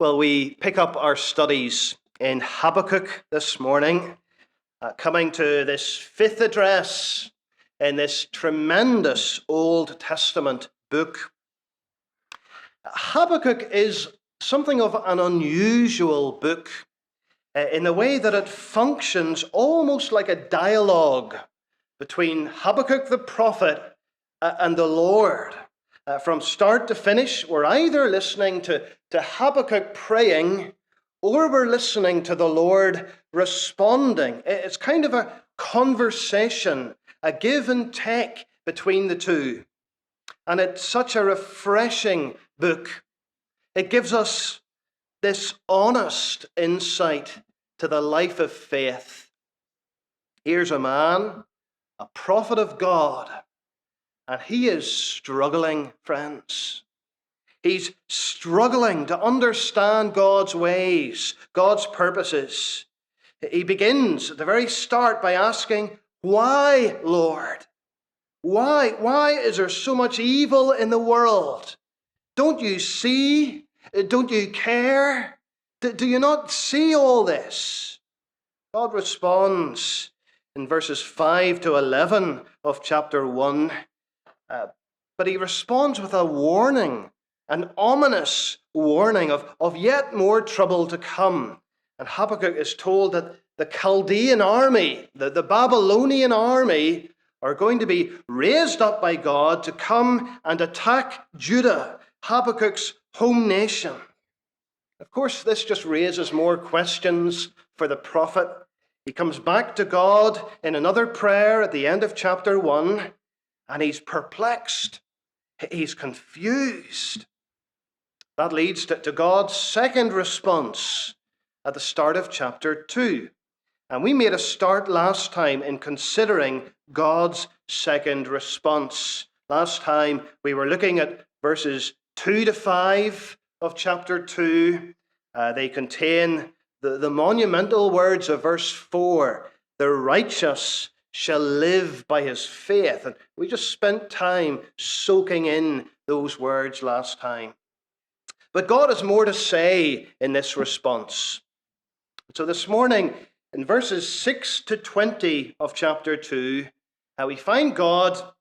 Well, we pick up our studies in Habakkuk this morning, coming to this fifth address in this tremendous Old Testament book. Habakkuk is something of an unusual book in the way that it functions almost like a dialogue between Habakkuk the prophet and the Lord. From start to finish, we're either listening to Habakkuk praying, or we're listening to the Lord responding. It's kind of a conversation, a give and take between the two. And it's such a refreshing book. It gives us this honest insight to the life of faith. Here's a man, a prophet of God, and he is struggling, friends. He's struggling to understand God's ways, God's purposes. He begins at the very start by asking, "Why, Lord? Why? Why is there so much evil in the world? Don't you see? Don't you care? Do you not see all this?" God responds in verses 5 to 11 of chapter 1. But he responds with a warning, an ominous warning of yet more trouble to come. And Habakkuk is told that the Chaldean army, the Babylonian army, are going to be raised up by God to come and attack Judah, Habakkuk's home nation. Of course, this just raises more questions for the prophet. He comes back to God in another prayer at the end of chapter 1, and he's perplexed. He's confused. That leads to God's second response at the start of chapter 2. And we made a start last time in considering God's second response. Last time we were looking at verses 2 to 5 of chapter 2. They contain the monumental words of verse 4. The righteous shall live by his faith. And we just spent time soaking in those words last time. But God has more to say in this response. So this morning, in verses 6 to 20 of chapter 2, we find God,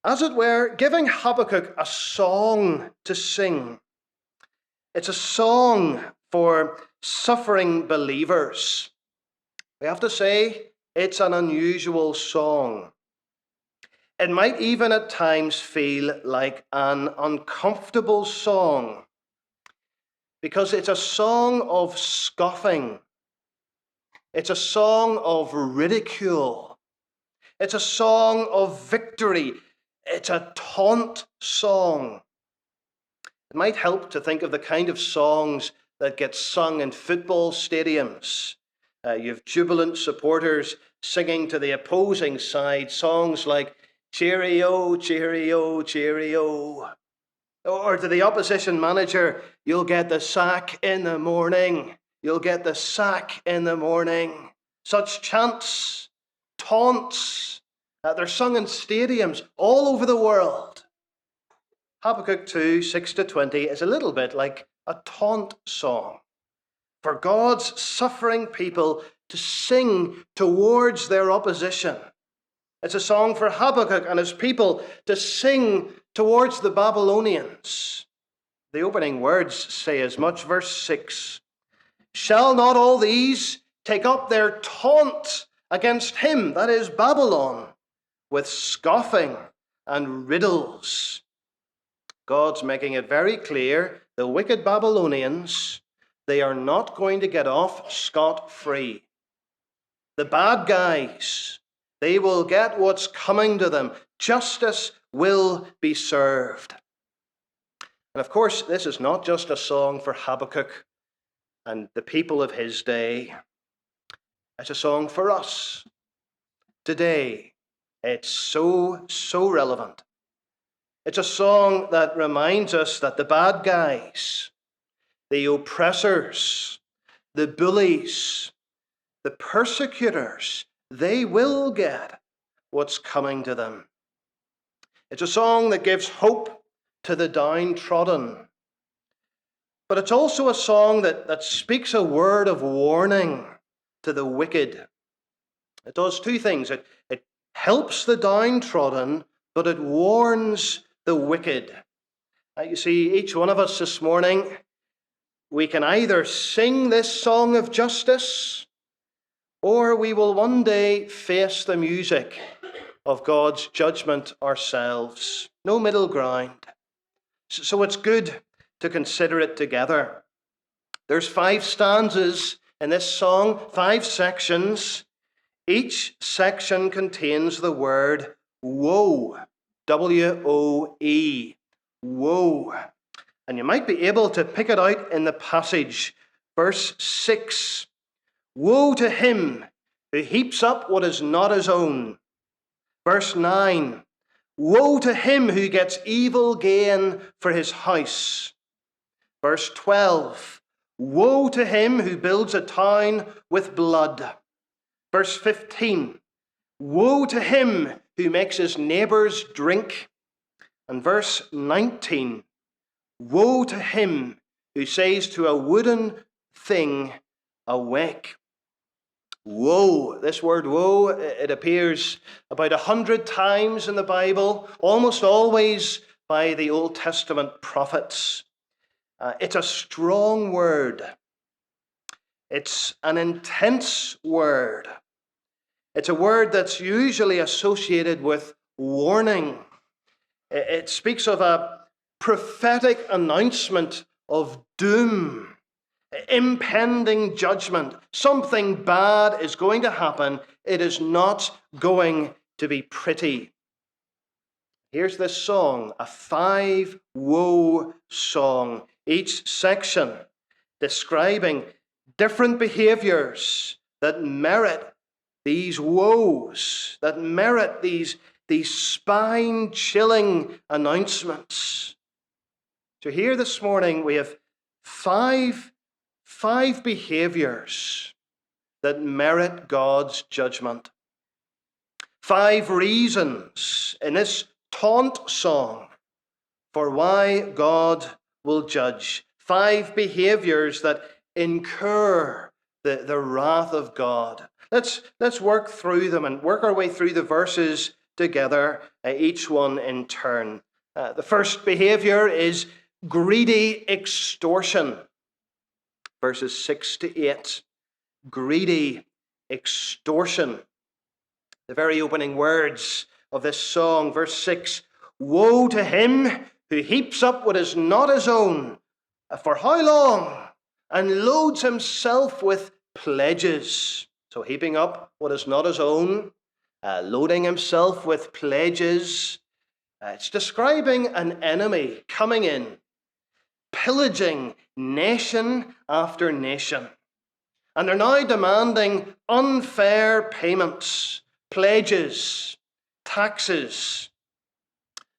as it were, giving Habakkuk a song to sing. It's a song for suffering believers. We have to say, it's an unusual song. It might even at times feel like an uncomfortable song, because it's a song of scoffing. It's a song of ridicule. It's a song of victory. It's a taunt song. It might help to think of the kind of songs that get sung in football stadiums. You have jubilant supporters singing to the opposing side songs like "Cheerio, cheerio, cheerio." Or to the opposition manager, "You'll get the sack in the morning. You'll get the sack in the morning." Such chants, taunts, they're sung in stadiums all over the world. Habakkuk 2, 6 to 20 is a little bit like a taunt song for God's suffering people to sing towards their opposition. It's a song for Habakkuk and his people to sing towards the Babylonians. The opening words say as much. Verse 6, "Shall not all these take up their taunt against him," that is Babylon, "with scoffing and riddles?" God's making it very clear, the wicked Babylonians, they are not going to get off scot-free. The bad guys, they will get what's coming to them. Justice will be served. And of course, this is not just a song for Habakkuk and the people of his day. It's a song for us. Today, it's so relevant. It's a song that reminds us that the bad guys, the oppressors, the bullies, the persecutors, they will get what's coming to them. It's a song that gives hope to the downtrodden. But it's also a song that speaks a word of warning to the wicked. It does two things. It helps the downtrodden, but it warns the wicked. You see, each one of us this morning, we can either sing this song of justice, or we will one day face the music of God's judgment ourselves. No middle ground. So it's good to consider it together. There's 5 stanzas in this song, 5 sections. Each section contains the word woe, W-O-E, woe. And you might be able to pick it out in the passage. Verse 6, woe to him who heaps up what is not his own. Verse 9, woe to him who gets evil gain for his house. Verse 12, woe to him who builds a town with blood. Verse 15, woe to him who makes his neighbours drink. And verse 19, woe to him who says to a wooden thing, awake. Woe. This word woe, it appears about 100 times in the Bible, almost always by the Old Testament prophets. It's a strong word. It's an intense word. It's a word that's usually associated with warning. It speaks of a prophetic announcement of doom, impending judgment. Something bad is going to happen. It is not going to be pretty. Here's this song, a 5 woe song. Each section describing different behaviours that merit these woes, that merit these spine-chilling announcements. So here this morning we have five behaviours that merit God's judgment. 5 reasons in this taunt song for why God will judge. 5 behaviours that incur the wrath of God. Let's work through them and work our way through the verses together, each one in turn. The first behaviour is greedy extortion. Verses 6 to 8. Greedy extortion. The very opening words of this song, verse 6. Woe to him who heaps up what is not his own. For how long? And loads himself with pledges. So heaping up what is not his own, loading himself with pledges. It's describing an enemy coming in, pillaging nation after nation. And they're now demanding unfair payments, pledges, taxes.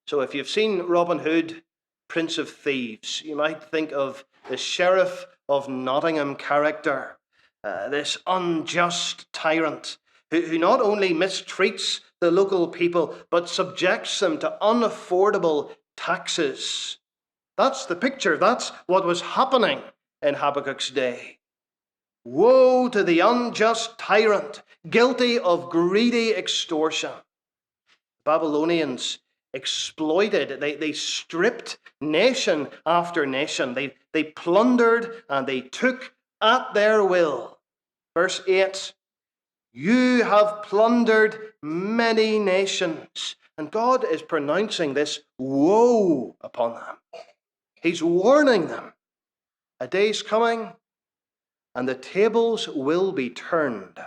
So if you've seen Robin Hood, Prince of Thieves, you might think of the Sheriff of Nottingham character, this unjust tyrant who not only mistreats the local people, but subjects them to unaffordable taxes. That's the picture. That's what was happening in Habakkuk's day. Woe to the unjust tyrant, guilty of greedy extortion. The Babylonians exploited, they stripped nation after nation. They plundered and they took at their will. Verse 8, you have plundered many nations. And God is pronouncing this woe upon them. He's warning them. A day's coming and the tables will be turned.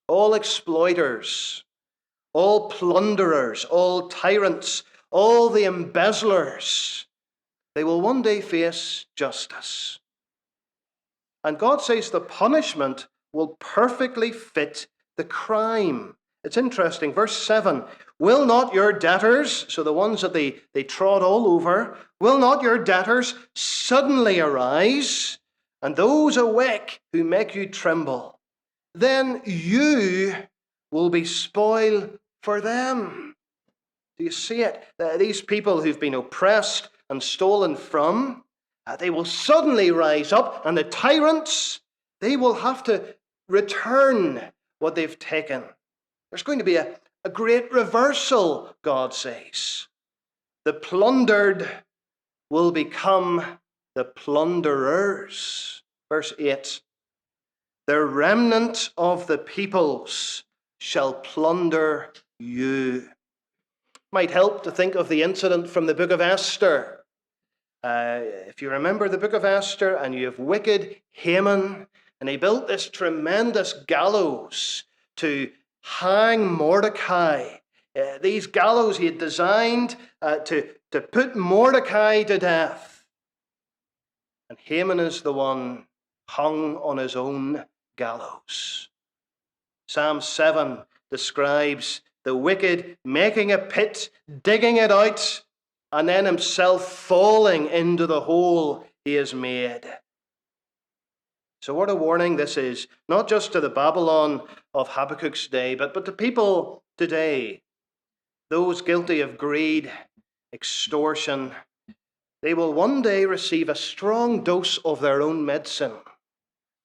All exploiters, all plunderers, all tyrants, all the embezzlers, they will one day face justice. And God says the punishment will perfectly fit the crime. It's interesting. Verse 7, will not your debtors, so the ones that they trod all over, will not your debtors suddenly arise, and those awake who make you tremble? Then you will be spoil for them. Do you see it? These people who've been oppressed and stolen from, They will suddenly rise up, and the tyrants, they will have to return what they've taken. There's going to be a great reversal, God says. The plundered will become the plunderers. Verse 8. The remnant of the peoples shall plunder you. Might help to think of the incident from the book of Esther. If you remember the book of Esther, and you have wicked Haman, and he built this tremendous gallows to hang Mordecai. These gallows he had designed to put Mordecai to death. And Haman is the one hung on his own gallows. Psalm 7 describes the wicked making a pit, digging it out, and then himself falling into the hole he has made. So what a warning this is, not just to the Babylon of Habakkuk's day, but to people today. Those guilty of greed, extortion, they will one day receive a strong dose of their own medicine.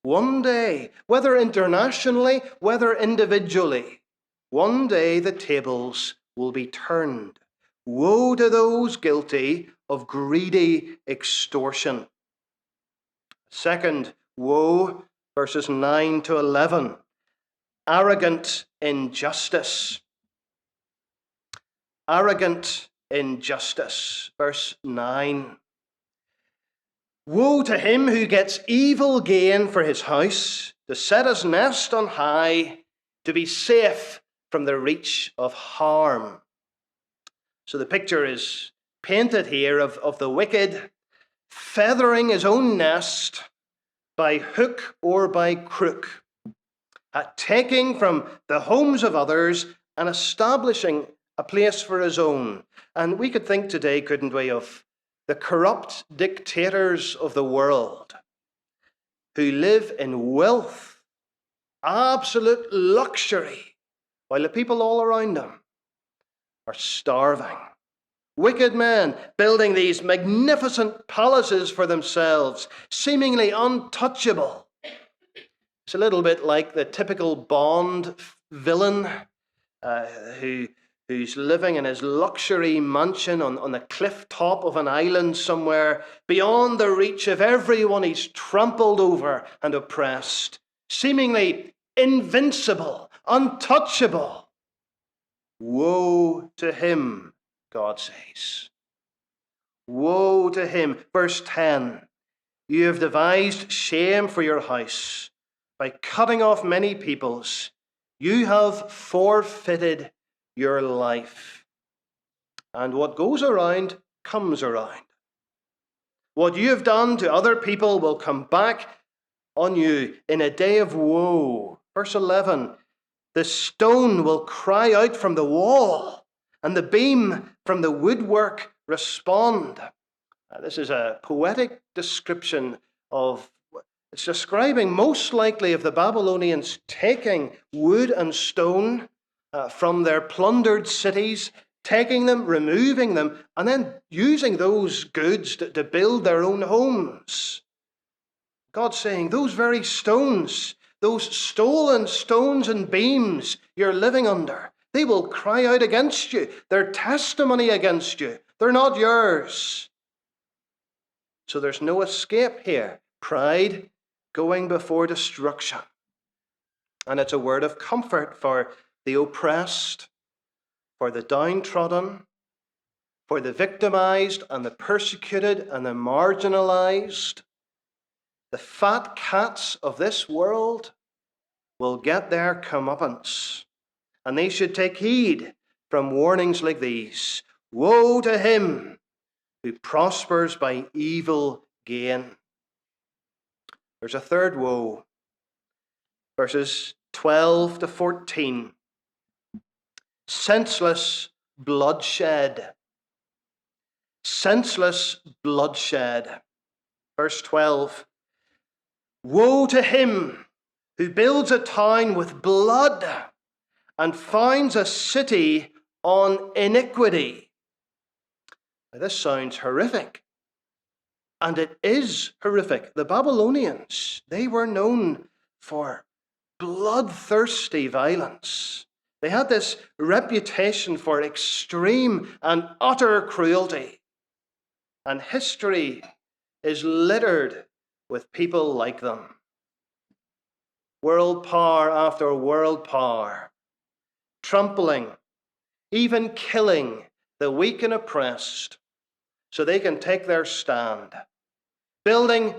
One day, whether internationally, whether individually, one day the tables will be turned. Woe to those guilty of greedy extortion. Second, woe, verses 9 to 11. Arrogant injustice. Arrogant injustice. Verse 9. Woe to him who gets evil gain for his house, to set his nest on high, to be safe from the reach of harm. So the picture is painted here of the wicked feathering his own nest by hook or by crook, taking from the homes of others and establishing a place for his own. And we could think today, couldn't we, of the corrupt dictators of the world who live in wealth, absolute luxury, while the people all around them are starving. Wicked men building these magnificent palaces for themselves, seemingly untouchable. It's a little bit like the typical Bond villain who's living in his luxury mansion on the cliff top of an island somewhere, beyond the reach of everyone he's trampled over and oppressed, seemingly invincible, untouchable. Woe to him, God says. Woe to him. Verse 10. You have devised shame for your house. By cutting off many peoples, you have forfeited your life. And what goes around comes around. What you have done to other people will come back on you in a day of woe. Verse 11. The stone will cry out from the wall, and the beam from the woodwork respond. This is a poetic description it's describing most likely of the Babylonians taking wood and stone from their plundered cities, taking them, removing them, and then using those goods to build their own homes. God's saying, those very stones, those stolen stones and beams you're living under, they will cry out against you. They're testimony against you. They're not yours. So there's no escape here. Pride going before destruction. And it's a word of comfort for the oppressed, for the downtrodden, for the victimized and the persecuted and the marginalized. The fat cats of this world will get their comeuppance, and they should take heed from warnings like these. Woe to him who prospers by evil gain. There's a third woe. Verses 12 to 14. Senseless bloodshed. Senseless bloodshed. Verse 12. Woe to him who builds a town with blood and founds a city on iniquity. Now, this sounds horrific. And it is horrific. The Babylonians, they were known for bloodthirsty violence. They had this reputation for extreme and utter cruelty. And history is littered with people like them. World power after world power, trampling, even killing the weak and oppressed so they can take their stand, building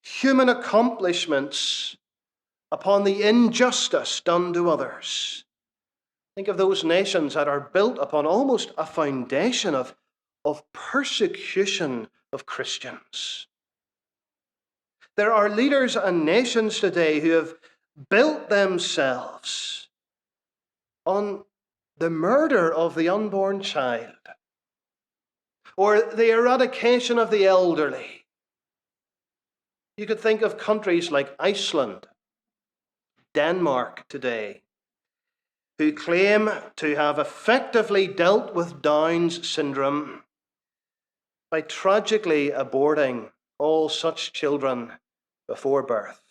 human accomplishments upon the injustice done to others. Think of those nations that are built upon almost a foundation of persecution of Christians. There are leaders and nations today who have built themselves on the murder of the unborn child, or the eradication of the elderly. You could think of countries like Iceland, Denmark today, who claim to have effectively dealt with Down's syndrome by tragically aborting all such children before birth.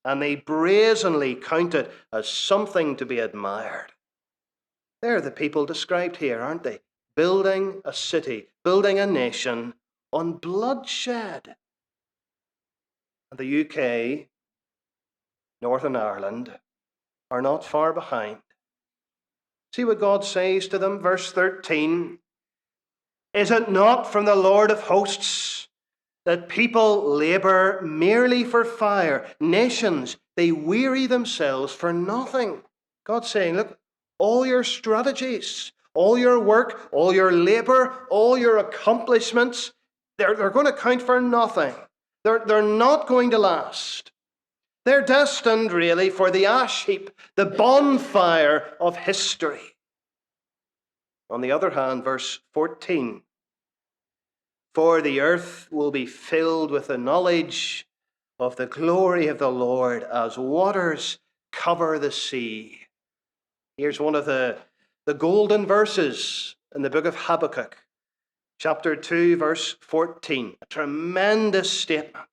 And they brazenly count it as something to be admired. They're the people described here, aren't they? Building a city, building a nation on bloodshed. And the UK, Northern Ireland, are not far behind. See what God says to them, verse 13. Is it not from the Lord of hosts that people labour merely for fire? Nations, they weary themselves for nothing. God's saying, look, all your strategies, all your work, all your labour, all your accomplishments, they're going to count for nothing. They're not going to last. They're destined, really, for the ash heap, the bonfire of history. On the other hand, verse 14, for the earth will be filled with the knowledge of the glory of the Lord as waters cover the sea. Here's one of the golden verses in the book of Habakkuk, chapter 2, verse 14. A tremendous statement.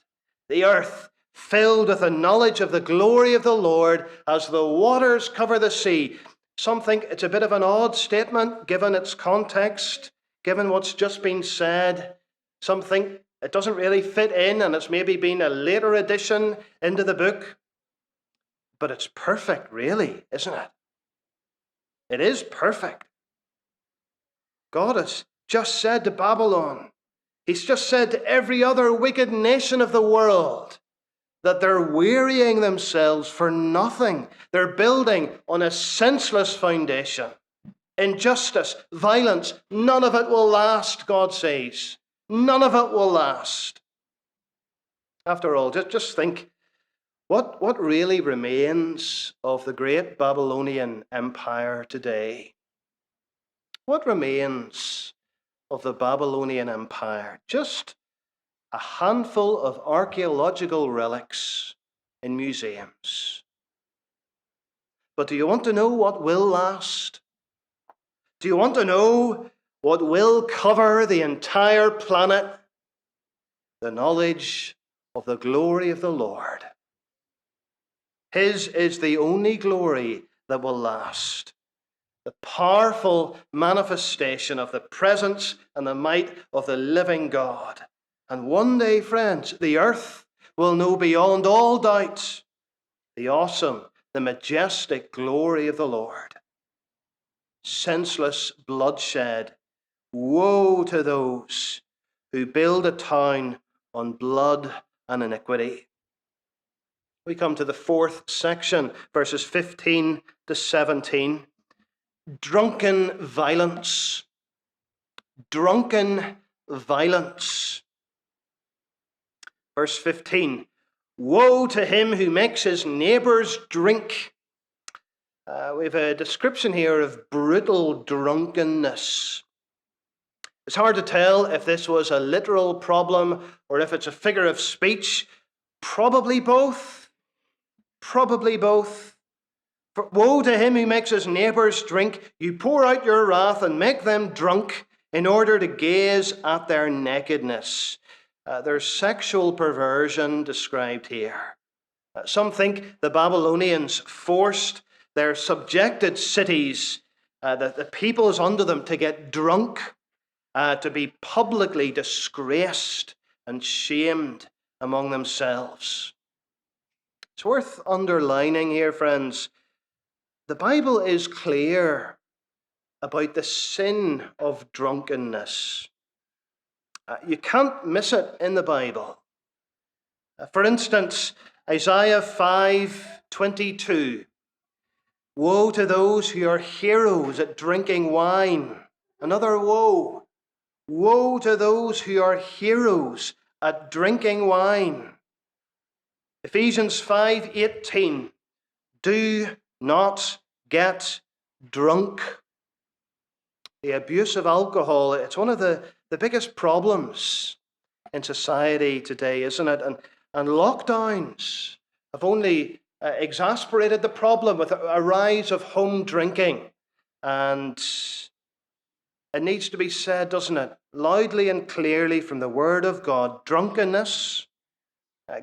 The earth filled with the knowledge of the glory of the Lord as the waters cover the sea. Some think it's a bit of an odd statement given its context, given what's just been said. Some think it doesn't really fit in and it's maybe been a later addition into the book. But it's perfect, really, isn't it? It is perfect. God has just said to Babylon, He's just said to every other wicked nation of the world, that they're wearying themselves for nothing. They're building on a senseless foundation. Injustice, violence, none of it will last, God says. None of it will last. After all, just think, what really remains of the great Babylonian Empire today? What remains of the Babylonian Empire? Just a handful of archaeological relics in museums. But do you want to know what will last? Do you want to know what will cover the entire planet? The knowledge of the glory of the Lord. His is the only glory that will last. The powerful manifestation of the presence and the might of the living God. And one day, friends, the earth will know beyond all doubt the awesome, the majestic glory of the Lord. Senseless bloodshed. Woe to those who build a town on blood and iniquity. We come to the fourth section, verses 15 to 17. Drunken violence. Drunken violence. Verse 15. Woe to him who makes his neighbours drink. We have a description here of brutal drunkenness. It's hard to tell if this was a literal problem or if it's a figure of speech. Probably both. Probably both. For woe to him who makes his neighbours drink. You pour out your wrath and make them drunk in order to gaze at their nakedness. There's sexual perversion described here. Some think the Babylonians forced their subjected cities, the peoples under them, to get drunk, to be publicly disgraced and shamed among themselves. It's worth underlining here, friends, the Bible is clear about the sin of drunkenness. You can't miss it in the Bible. For instance, Isaiah 5:22. Woe to those who are heroes at drinking wine. Another woe. Woe to those who are heroes at drinking wine. Ephesians 5:18. Do not get drunk. The abuse of alcohol, it's one of the biggest problems in society today, isn't it? And lockdowns have only exasperated the problem with a rise of home drinking. And it needs to be said, doesn't it, loudly and clearly from the Word of God, drunkenness,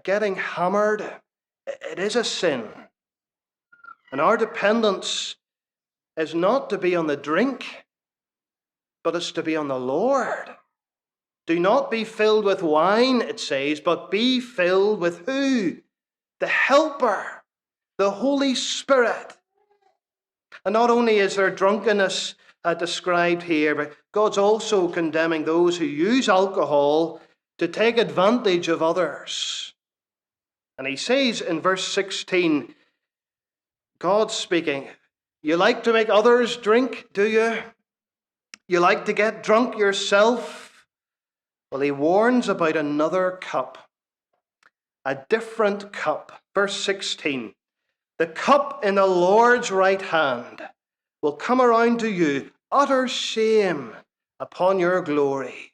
getting hammered, it is a sin. And our dependence is not to be on the drink, but it's to be on the Lord. Do not be filled with wine, it says, but be filled with who? The Helper, the Holy Spirit. And not only is there drunkenness described here, but God's also condemning those who use alcohol to take advantage of others. And he says in verse 16, God speaking, you like to make others drink, do you? You like to get drunk yourself? Well, he warns about another cup, a different cup. Verse 16, the cup in the Lord's right hand will come around to you, utter shame upon your glory.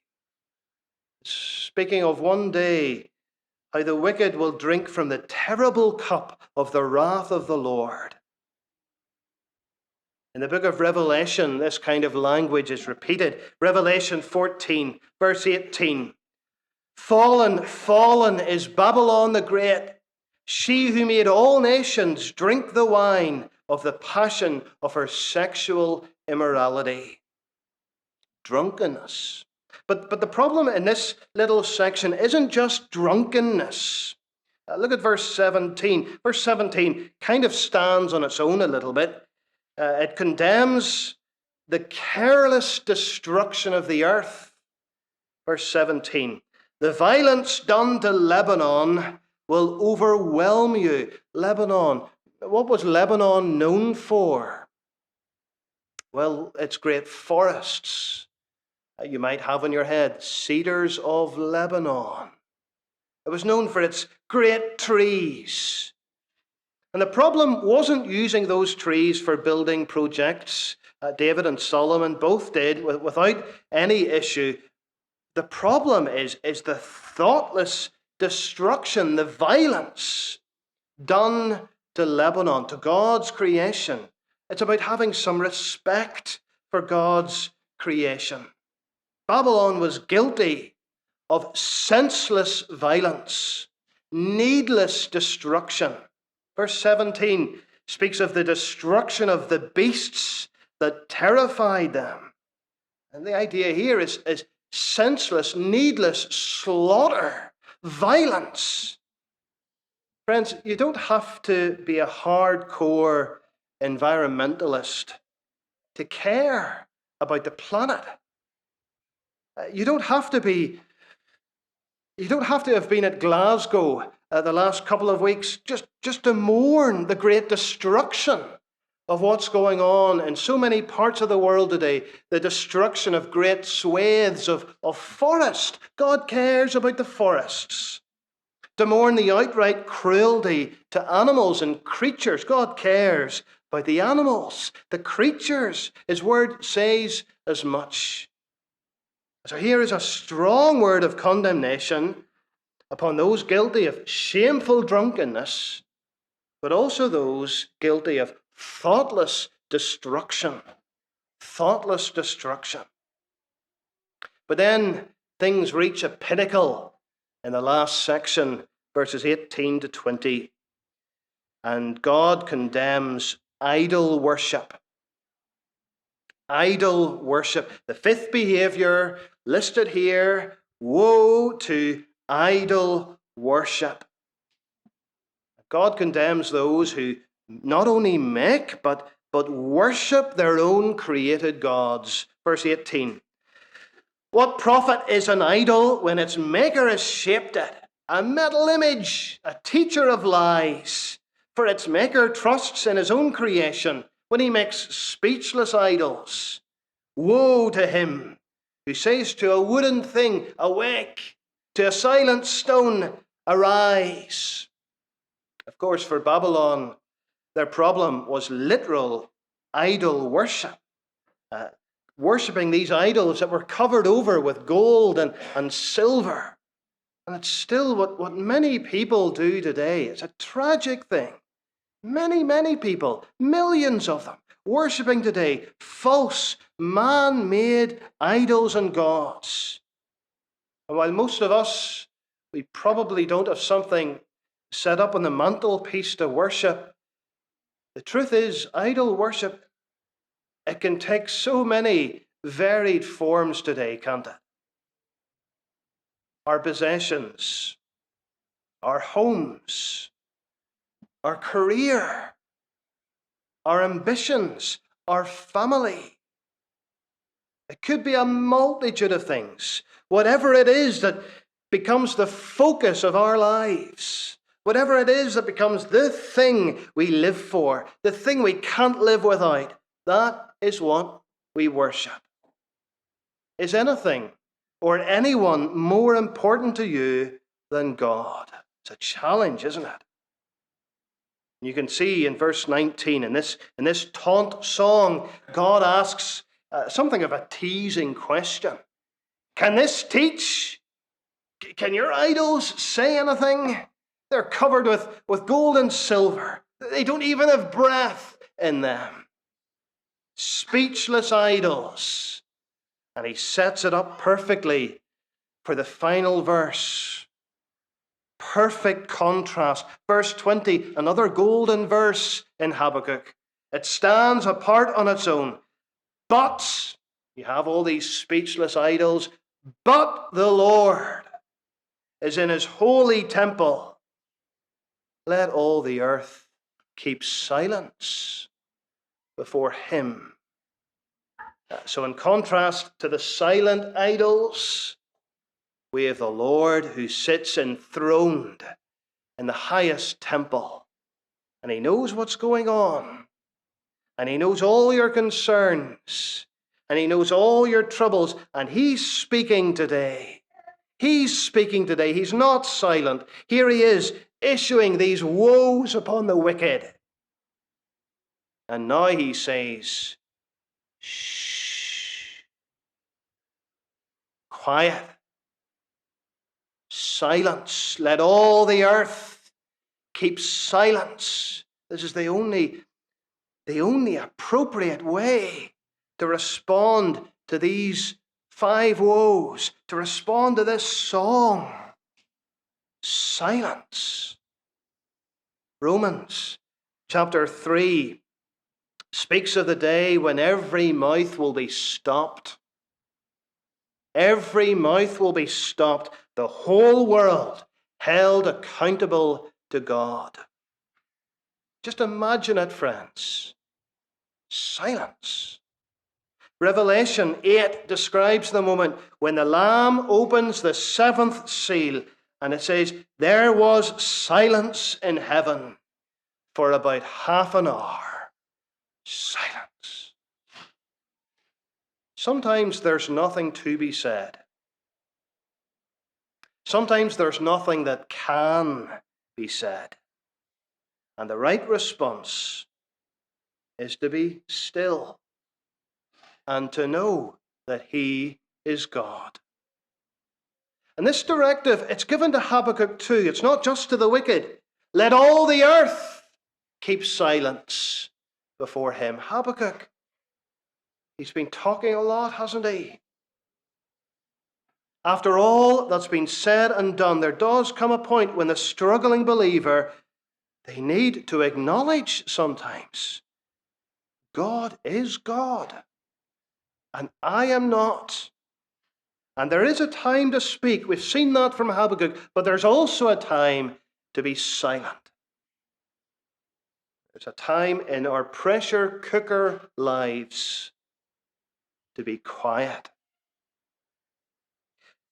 Speaking of one day, how the wicked will drink from the terrible cup of the wrath of the Lord. In the book of Revelation, this kind of language is repeated. Revelation 14, verse 18. Fallen, fallen is Babylon the Great, she who made all nations drink the wine of the passion of her sexual immorality. Drunkenness. But the problem in this little section isn't just drunkenness. Look at verse 17. Verse 17 kind of stands on its own a little bit. It condemns the careless destruction of the earth. Verse 17. The violence done to Lebanon will overwhelm you. Lebanon. What was Lebanon known for? Well, its great forests. You might have in your head, cedars of Lebanon. It was known for its great trees. And the problem wasn't using those trees for building projects. David and Solomon both did without any issue. The problem is the thoughtless destruction, the violence done to Lebanon, to God's creation. It's about having some respect for God's creation. Babylon was guilty of senseless violence, needless destruction. Verse 17 speaks of the destruction of the beasts that terrified them. And the idea here is senseless, needless slaughter, violence. Friends, you don't have to be a hardcore environmentalist to care about the planet. You don't have to have been at Glasgow the last couple of weeks just to mourn the great destruction of what's going on in so many parts of the world today, the destruction of great swathes of forest. God cares about the forests. To mourn the outright cruelty to animals and creatures. God cares about the animals, the creatures. His word says as much. So here is a strong word of condemnation upon those guilty of shameful drunkenness, but also those guilty of thoughtless destruction. Thoughtless destruction. But then things reach a pinnacle in the last section, verses 18 to 20. And God condemns idol worship. Idol worship. The fifth behaviour listed here, woe to idol worship. God condemns those who not only make, but worship their own created gods. Verse 18. What profit is an idol when its maker has shaped it? A metal image, a teacher of lies. For its maker trusts in his own creation when he makes speechless idols. Woe to him who says to a wooden thing, awake, to a silent stone, arise. Of course, for Babylon, their problem was literal idol worship. Worshipping these idols that were covered over with gold and silver. And it's still what many people do today. It's a tragic thing. Many people, millions of them, worshipping today false, man-made idols and gods. And while most of us, we probably don't have something set up on the mantelpiece to worship, the truth is, idol worship, it can take so many varied forms today, can't it? Our possessions, our homes, our career, our ambitions, our family. It could be a multitude of things. Whatever it is that becomes the focus of our lives, whatever it is that becomes the thing we live for, the thing we can't live without, that is what we worship. Is anything or anyone more important to you than God? It's a challenge, isn't it? You can see in verse 19, in this taunt song, God asks something of a teasing question. Can this teach? Can your idols say anything? They're covered with gold and silver. They don't even have breath in them. Speechless idols. And he sets it up perfectly for the final verse. Perfect contrast. Verse 20, another golden verse in Habakkuk. It stands apart on its own. But, you have all these speechless idols, but the Lord is in his holy temple. Let all the earth keep silence before him. So in contrast to the silent idols, we have the Lord who sits enthroned in the highest temple. And he knows what's going on. And he knows all your concerns. And he knows all your troubles. And he's speaking today. He's speaking today. He's not silent. Here he is, issuing these woes upon the wicked. And now he says, shh. Quiet. Silence. Let all the earth keep silence. This is the only appropriate way to respond to these 5 woes, to respond to this song. Silence. Romans chapter 3 speaks of the day when every mouth will be stopped. Every mouth will be stopped. The whole world held accountable to God. Just imagine it, friends. Silence. Revelation 8 describes the moment when the Lamb opens the 7th seal, and it says, there was silence in heaven for about half an hour. Silence. Sometimes there's nothing to be said. Sometimes there's nothing that can be said. And the right response is to be still and to know that he is God. And this directive, it's given to Habakkuk too. It's not just to the wicked. Let all the earth keep silence before him. Habakkuk, he's been talking a lot, hasn't he? After all that's been said and done, there does come a point when the struggling believer, they need to acknowledge sometimes, God is God, and I am not. And there is a time to speak. We've seen that from Habakkuk, but there's also a time to be silent. There's a time in our pressure cooker lives to be quiet.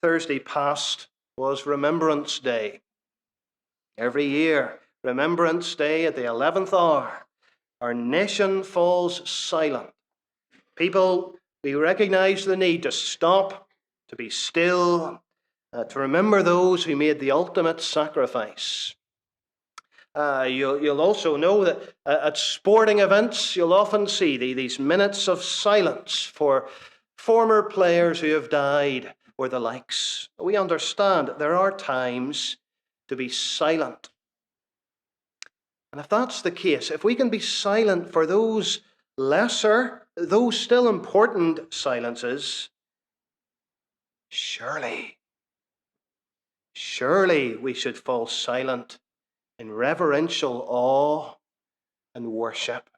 Thursday past was Remembrance Day. Every year, Remembrance Day at the 11th hour, our nation falls silent. People, we recognize the need to stop, to be still, to remember those who made the ultimate sacrifice. You'll also know that at sporting events, you'll often see these minutes of silence for former players who have died or the likes. We understand that there are times to be silent. And if that's the case, if we can be silent for those lesser, though still important silences, surely we should fall silent in reverential awe and worship.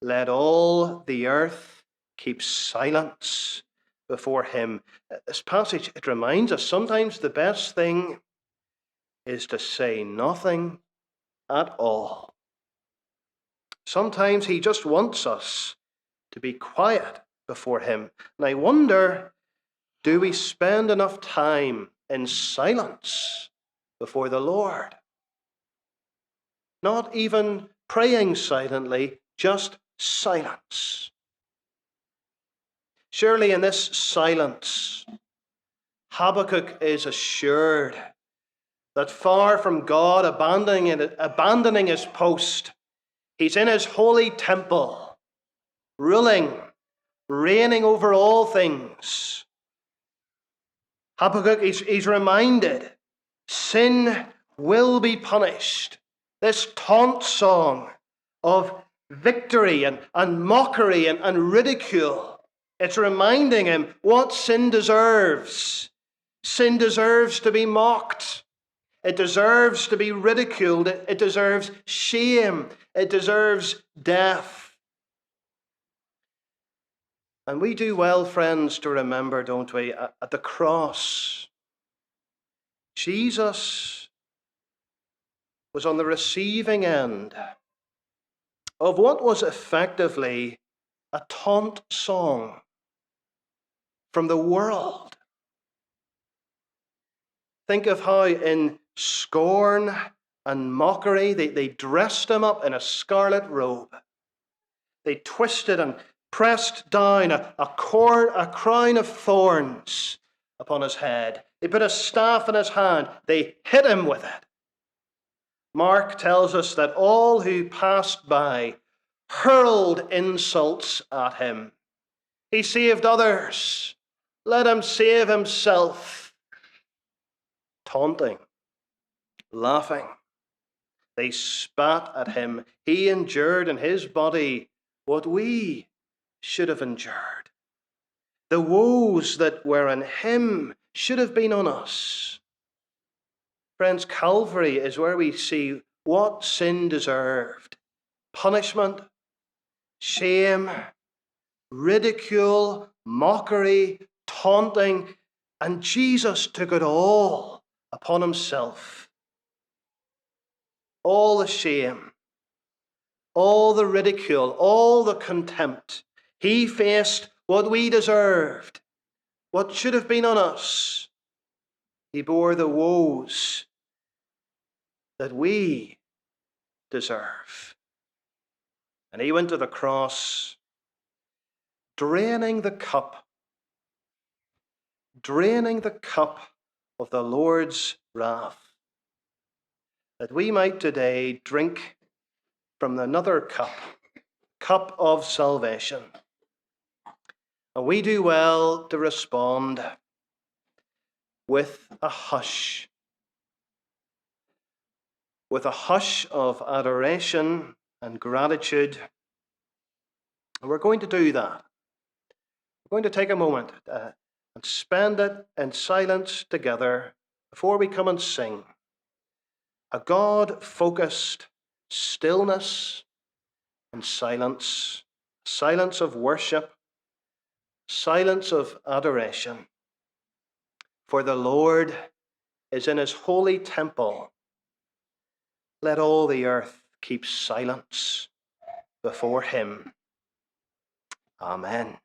Let all the earth keep silence before him. This passage, it reminds us sometimes the best thing is to say nothing at all. Sometimes he just wants us to be quiet before him. And I wonder, do we spend enough time in silence before the Lord? Not even praying silently, just silence. Surely in this silence, Habakkuk is assured that far from God abandoning his post, he's in his holy temple, ruling, reigning over all things. Habakkuk is reminded, sin will be punished. This taunt song of victory and mockery and ridicule, it's reminding him what sin deserves. Sin deserves to be mocked. It deserves to be ridiculed. It deserves shame. It deserves death. And we do well, friends, to remember, don't we, at the cross, Jesus was on the receiving end of what was effectively a taunt song from the world. Think of how in scorn and mockery they dressed him up in a scarlet robe. They twisted and pressed down a crown of thorns upon his head. They put a staff in his hand. They hit him with it. Mark tells us that all who passed by hurled insults at him. He saved others. Let him save himself. Taunting, laughing. They spat at him. He endured in his body what we should have endured. The woes that were on him should have been on us. Friends, Calvary is where we see what sin deserved. Punishment, shame, ridicule, mockery, taunting, and Jesus took it all upon himself. All the shame, all the ridicule, all the contempt. He faced what we deserved, what should have been on us. He bore the woes that we deserve. And he went to the cross, draining the cup of the Lord's wrath, that we might today drink from another cup of salvation. And we do well to respond with a hush of adoration and gratitude. And we're going to do that. We're going to take a moment and spend it in silence together before we come and sing. A God-focused stillness and silence, silence of worship, silence of adoration. For the Lord is in his holy temple. Let all the earth keep silence before him. Amen.